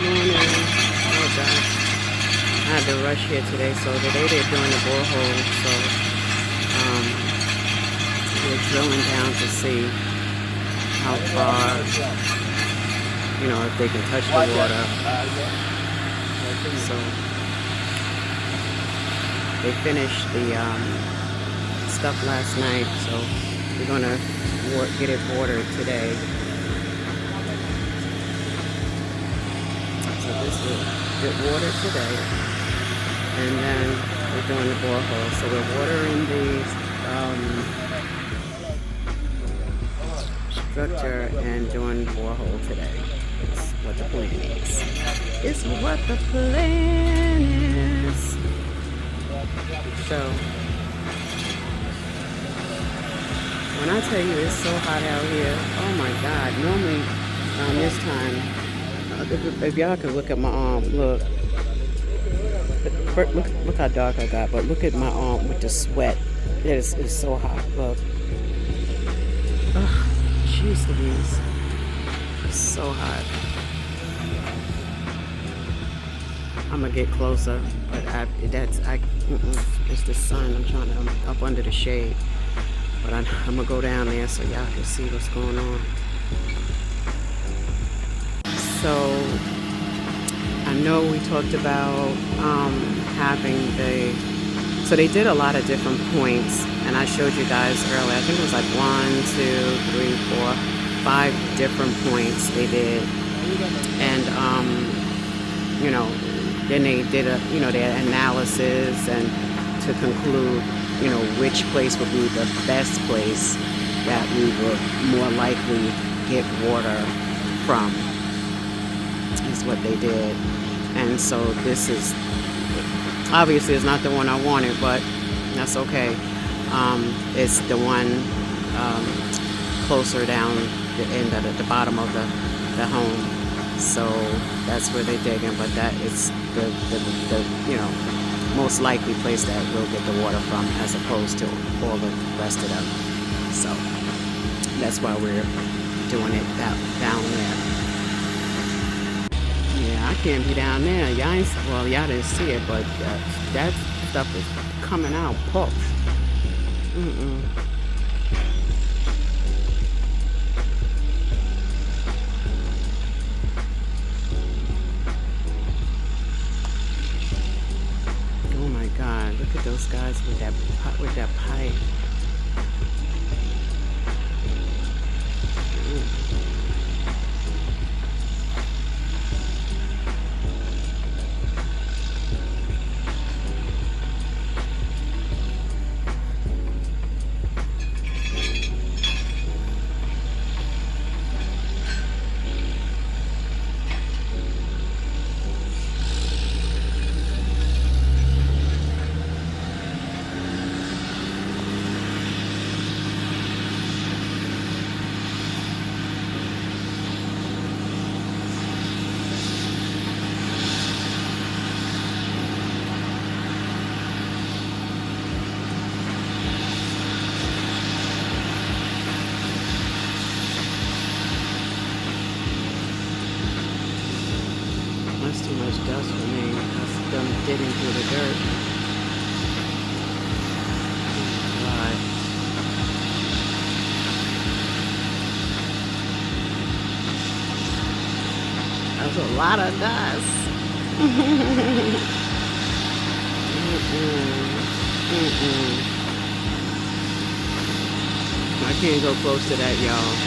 morning. Apologize. I had to rush here today, so today they're doing the borehole. So we're drilling down to see how far, if they can touch the water. So they finished the stuff last night, so we're gonna get it watered today. So this will get watered today, and then we're doing the borehole. So we're watering the structure and doing borehole today. It's what the plan is. It's what the plan is. So when I tell you it's so hot out here, oh my God! Normally this time, if y'all can look at my arm, look how dark I got. But look at my arm with the sweat. It's so hot. Look. Ugh, jeez Louise. It's so hot. I'm gonna get closer, but it's the sun. I'm up under the shade, but I'm gonna go down there so y'all can see what's going on. So I know we talked about so they did a lot of different points, and I showed you guys earlier. I think it was like 1, 2, 3, 4, 5 different points they did, and then they did their analysis and to conclude which place would be the best place that we would more likely get water from, is what they did. And so this is obviously it's not the one I wanted, but that's okay. It's the one closer down the end of the bottom of the home. So that's where they're digging, but that is the most likely place that we'll get the water from, as opposed to all the rest of them. So that's why we're doing it down there. Yeah, I can't be down there. Y'all didn't see it, but that stuff is coming out. Puff. Oh my God! Look at those guys with that pipe. That's too much dust for me. That's them digging through the dirt. Oh God. That's a lot of dust. I can't go close to that, y'all.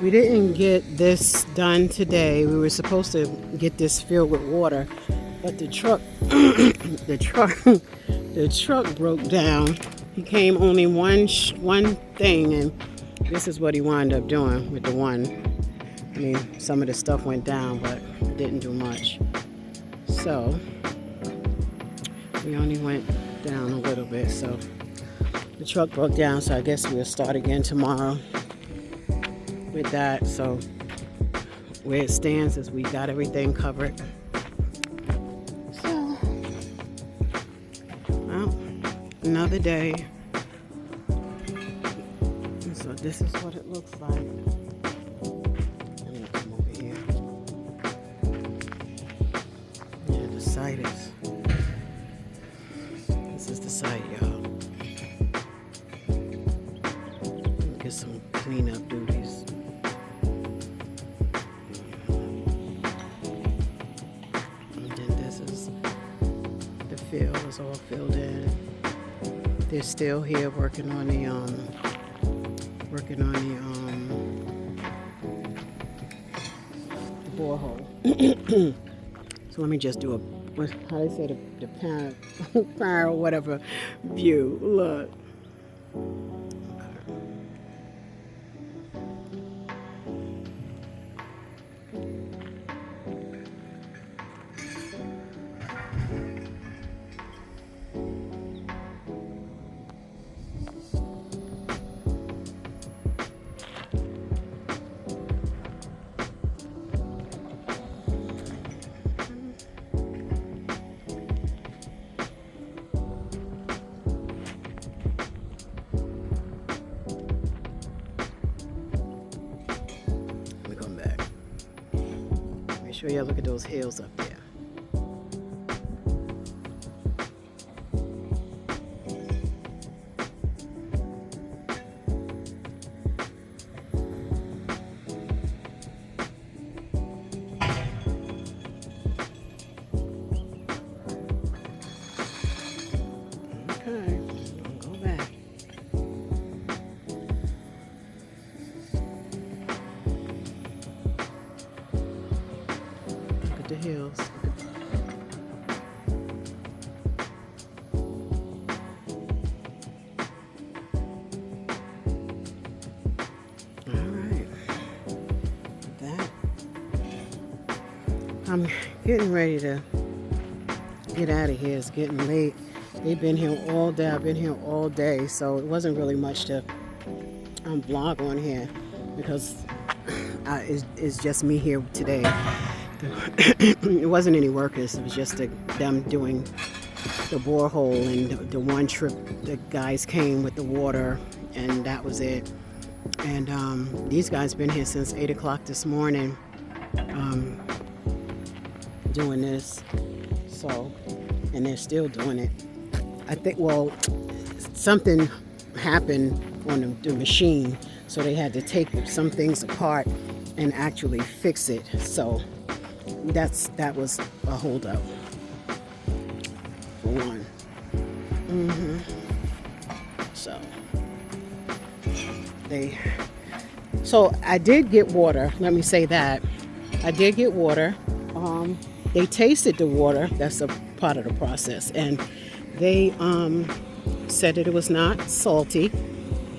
We didn't get this done today. We were supposed to get this filled with water, but the truck, the truck broke down. He came only one thing, and this is what he wound up doing with the one. I mean, some of the stuff went down, but it didn't do much. So we only went down a little bit. So the truck broke down. So I guess we'll start again tomorrow with that. So where it stands is we got everything covered. So, well, another day. And so this is what it looks like. Let me come over here. Yeah, the site is. This is the site, y'all. Get some cleanup duties. Field is all filled in. They're still here working on the borehole. So let me just do how they say the parent whatever view. Look. Make sure y'all look at those hills up there. Okay, go back. The hills. All right. That I'm getting ready to get out of here. It's getting late. They've been here all day. I've been here all day, so it wasn't really much to vlog on here because it's just me here today. It wasn't any workers. It was just them doing the borehole, and the one trip the guys came with the water, and that was it. And these guys been here since 8 o'clock this morning doing this. So, and they're still doing it. I think, well, something happened on the machine, so they had to take some things apart and actually fix it. So that was a holdup for one. So I did get water. Let me say that I did get water. They tasted the water. That's a part of the process, and they said that it was not salty.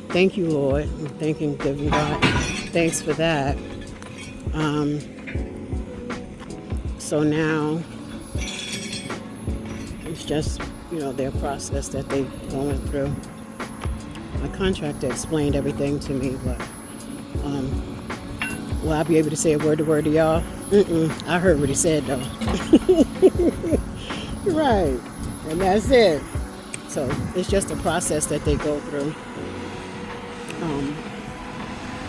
Thank you, Lord. I'm thanking God. Thanks for that. So now it's just, their process that they're going through. My contractor explained everything to me, but will I be able to say a word to y'all? I heard what he said though. Right, and that's it. So it's just a process that they go through.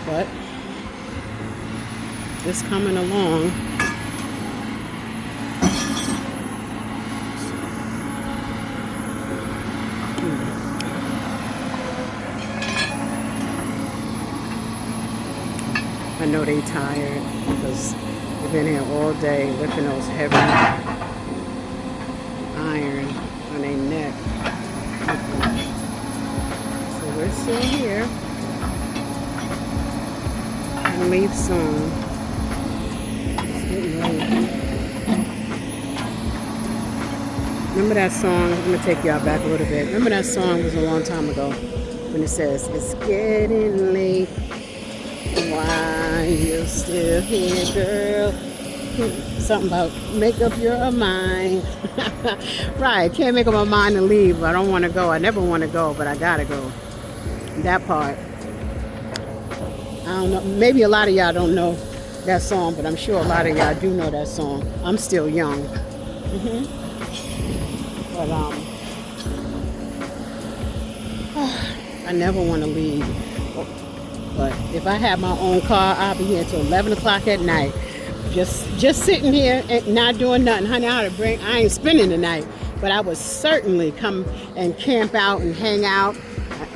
But it's coming along. I know they tired because they've been here all day lifting those heavy iron on their neck. So we're still here. And leave soon. It's getting late. Remember that song? I'm going to take y'all back a little bit. Remember that song? It was a long time ago when it says, it's getting late. Why you still here, girl? Something about make up your mind. Right, can't make up my mind to leave. I don't want to go. I never want to go, but I gotta go. That part. I don't know. Maybe a lot of y'all don't know that song, but I'm sure a lot of y'all do know that song. I'm still young. But I never want to leave. But if I have my own car, I'll be here until 11 o'clock at night. Just sitting here and not doing nothing. Honey, I ain't spending the night, but I would certainly come and camp out and hang out.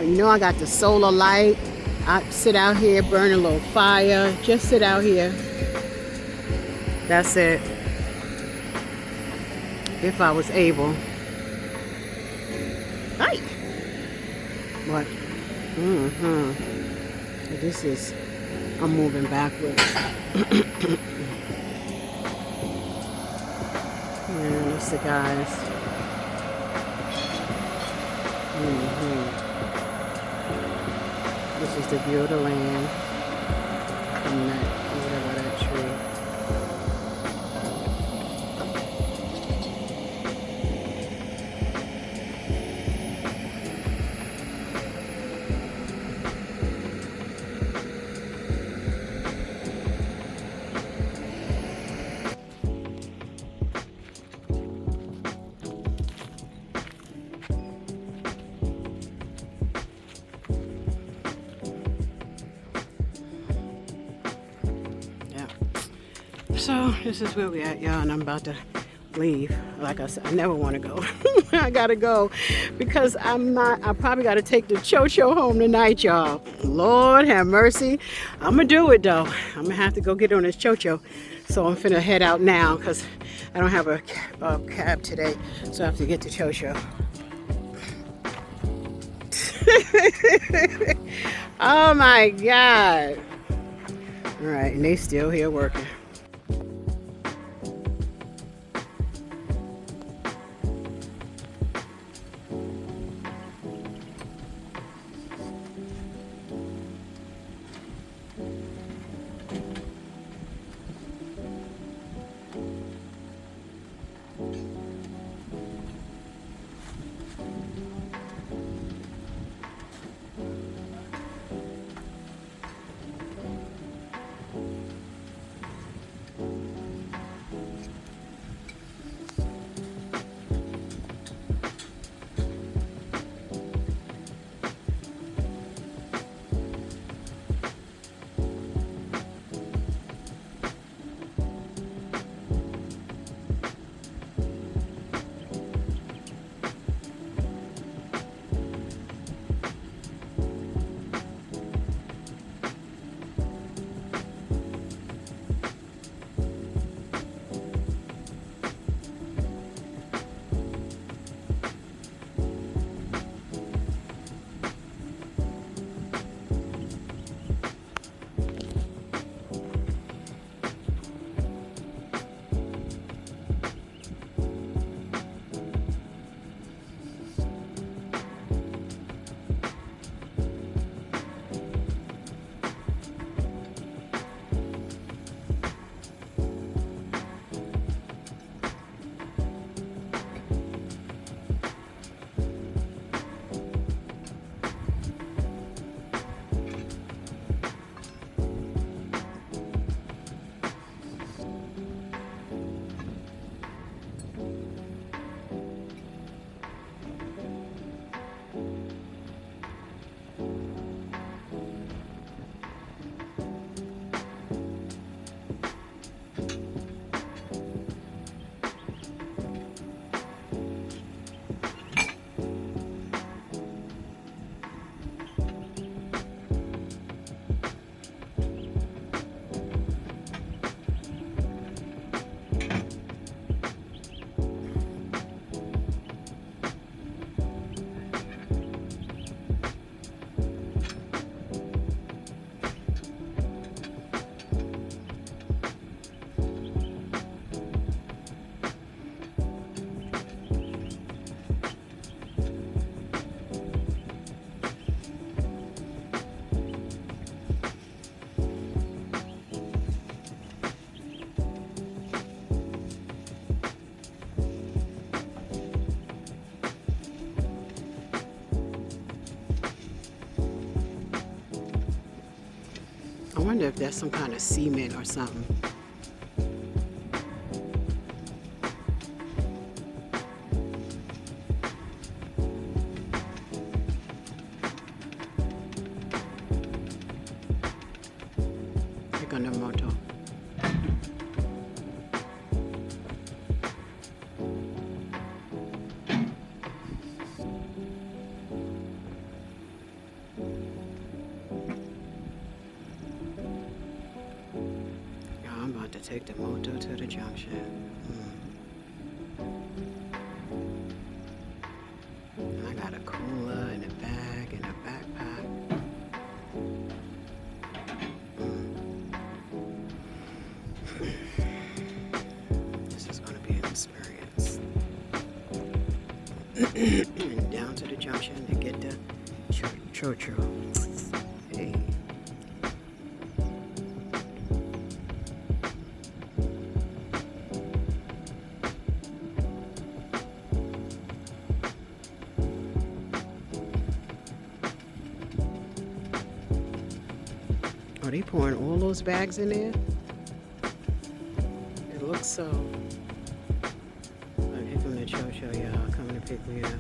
You know, I got the solar light. I sit out here, burn a little fire. Just sit out here. That's it. If I was able. Hi. What? This is, I'm moving backwards. And it's the guys. This is the view of the land. And that, whatever that tree. So this is where we at, y'all, and I'm about to leave. Like I said, I never want to go. I gotta go because I probably gotta take the Cho-Cho home tonight, y'all. Lord have mercy. I'm gonna do it though. I'm gonna have to go get on this Cho-Cho. So I'm finna head out now because I don't have a cab today. So I have to get to Cho-Cho. Oh my God. All right, and they still here working. wonder if that's some kind of cement or something. Click on the motor. I'm about to take the moto to the junction. And I got a cooler and a bag and a backpack. This is going to be an experience. Down to the junction to get the choo-choo. Hey. Are they pouring all those bags in there? It looks so. Look, here come the cho-cho, y'all, coming to pick me up.